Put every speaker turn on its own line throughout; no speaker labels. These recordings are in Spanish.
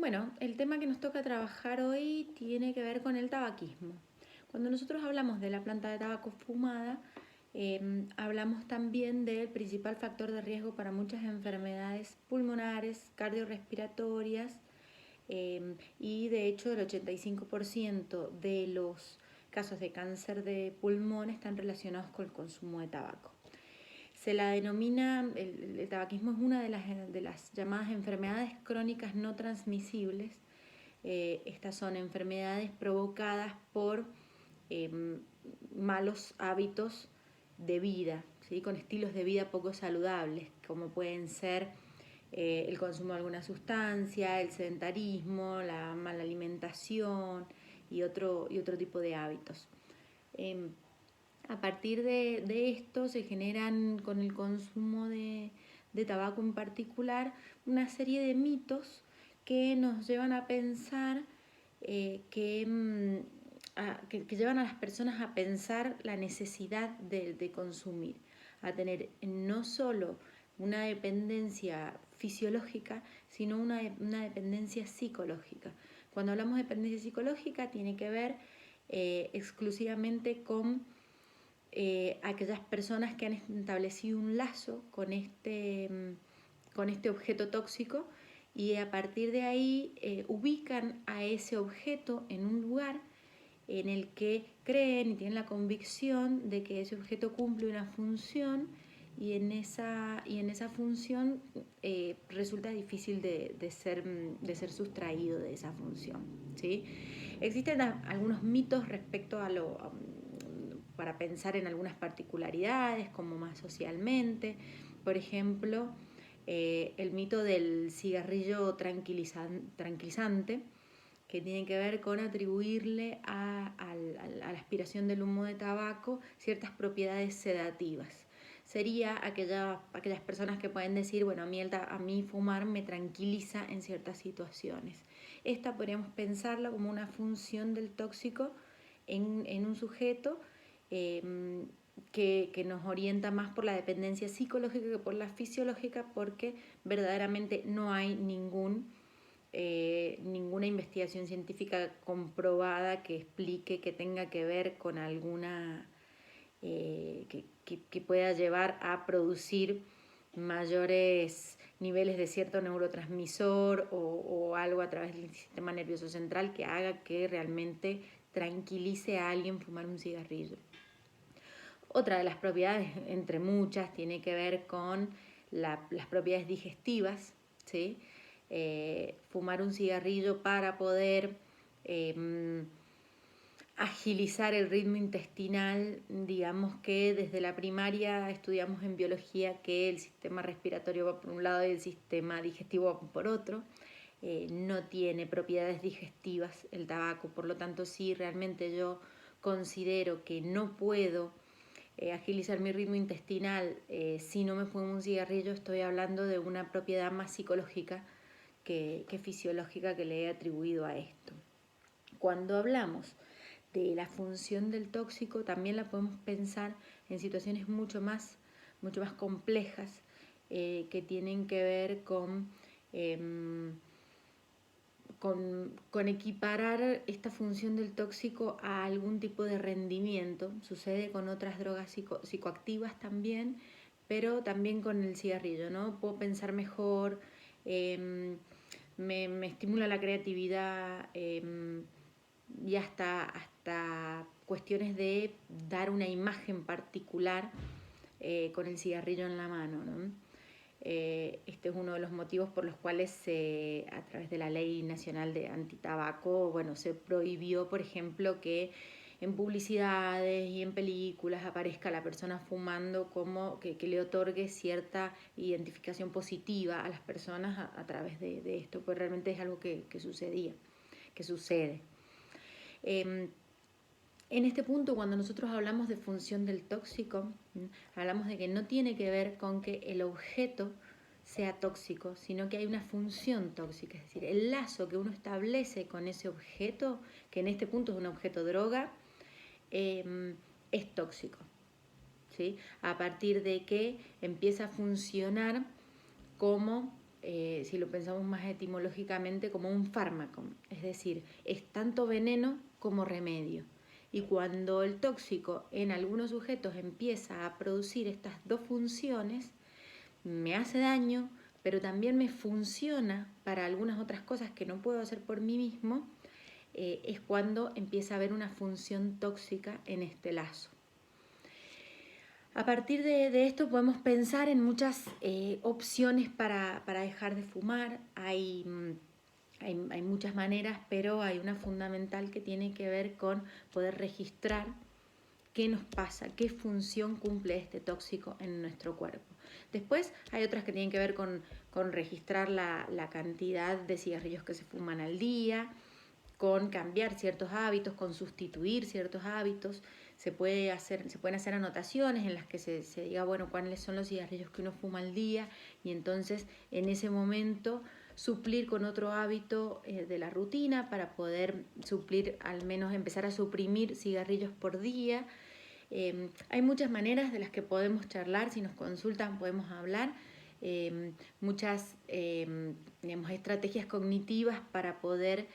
Bueno, el tema que nos toca trabajar hoy tiene que ver con el tabaquismo. Cuando nosotros hablamos de la planta de tabaco fumada, hablamos también del principal factor de riesgo para muchas enfermedades pulmonares, cardiorrespiratorias, y de hecho el 85% de los casos de cáncer de pulmón están relacionados con el consumo de tabaco. Se la denomina, el tabaquismo es una de las llamadas enfermedades crónicas no transmisibles. Estas son enfermedades provocadas por malos hábitos de vida, ¿sí? Con estilos de vida poco saludables, como pueden ser el consumo de alguna sustancia, el sedentarismo, la mala alimentación y otro tipo de hábitos. A partir de esto se generan con el consumo de tabaco en particular una serie de mitos que nos llevan a pensar que llevan a las personas a pensar la necesidad de consumir, a tener no solo una dependencia fisiológica, sino una dependencia psicológica. Cuando hablamos de dependencia psicológica tiene que ver exclusivamente con aquellas personas que han establecido un lazo con este objeto tóxico y a partir de ahí ubican a ese objeto en un lugar en el que creen y tienen la convicción de que ese objeto cumple una función y en esa función resulta difícil de ser sustraído de esa función, ¿sí? Existen algunos mitos respecto a para pensar en algunas particularidades, como más socialmente. Por ejemplo, el mito del cigarrillo tranquilizante, que tiene que ver con atribuirle a la aspiración del humo de tabaco ciertas propiedades sedativas. Sería aquellas personas que pueden decir, bueno, a mí fumar me tranquiliza en ciertas situaciones. Esta podríamos pensarla como una función del tóxico en un sujeto que nos orienta más por la dependencia psicológica que por la fisiológica, porque verdaderamente no hay ninguna investigación científica comprobada que explique que tenga que ver con alguna que pueda llevar a producir mayores niveles de cierto neurotransmisor o algo a través del sistema nervioso central que haga que realmente tranquilice a alguien fumar un cigarrillo. Otra de las propiedades, entre muchas, tiene que ver con las propiedades digestivas, ¿sí? Fumar un cigarrillo para poder agilizar el ritmo intestinal. Digamos que desde la primaria estudiamos en biología que el sistema respiratorio va por un lado y el sistema digestivo va por otro. No tiene propiedades digestivas el tabaco, por lo tanto sí, realmente yo considero que no puedo agilizar mi ritmo intestinal si no me fumo un cigarrillo. Estoy hablando de una propiedad más psicológica que fisiológica que le he atribuido a esto. Cuando hablamos de la función del tóxico, también la podemos pensar en situaciones mucho más complejas que tienen que ver con equiparar esta función del tóxico a algún tipo de rendimiento. Sucede con otras drogas psicoactivas también, pero también con el cigarrillo, ¿no? Puedo pensar mejor, me estimula la creatividad y hasta cuestiones de dar una imagen particular con el cigarrillo en la mano, ¿no? Este es uno de los motivos por los cuales a través de la Ley Nacional de Antitabaco, bueno, se prohibió, por ejemplo, que en publicidades y en películas aparezca la persona fumando, como que le otorgue cierta identificación positiva a las personas a través de esto, pues realmente es algo que sucede. En este punto, cuando nosotros hablamos de función del tóxico, hablamos de que no tiene que ver con que el objeto sea tóxico, sino que hay una función tóxica, es decir, el lazo que uno establece con ese objeto, que en este punto es un objeto droga, es tóxico, ¿sí? A partir de que empieza a funcionar como si lo pensamos más etimológicamente, como un fármaco, es decir, es tanto veneno como remedio. Y cuando el tóxico en algunos sujetos empieza a producir estas dos funciones, me hace daño, pero también me funciona para algunas otras cosas que no puedo hacer por mí mismo, es cuando empieza a haber una función tóxica en este lazo. A partir de esto podemos pensar en muchas opciones para dejar de fumar. Hay muchas maneras, pero hay una fundamental que tiene que ver con poder registrar qué nos pasa, qué función cumple este tóxico en nuestro cuerpo. Después hay otras que tienen que ver con registrar la cantidad de cigarrillos que se fuman al día, con cambiar ciertos hábitos, con sustituir ciertos hábitos. Se pueden hacer anotaciones en las que se diga, bueno, cuáles son los cigarrillos que uno fuma al día, y entonces en ese momento suplir con otro hábito de la rutina para poder suplir, al menos empezar a suprimir cigarrillos por día. Hay muchas maneras de las que podemos charlar, si nos consultan podemos hablar, muchas digamos, estrategias cognitivas para poder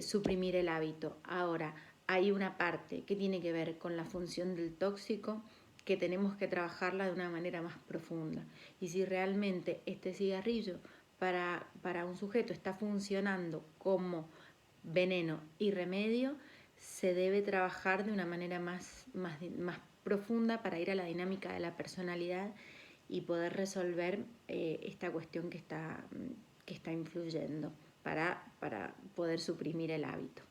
suprimir el hábito. Ahora, hay una parte que tiene que ver con la función del tóxico que tenemos que trabajarla de una manera más profunda. Y si realmente este cigarrillo para un sujeto está funcionando como veneno y remedio, se debe trabajar de una manera más profunda para ir a la dinámica de la personalidad y poder resolver esta cuestión que está influyendo para poder suprimir el hábito.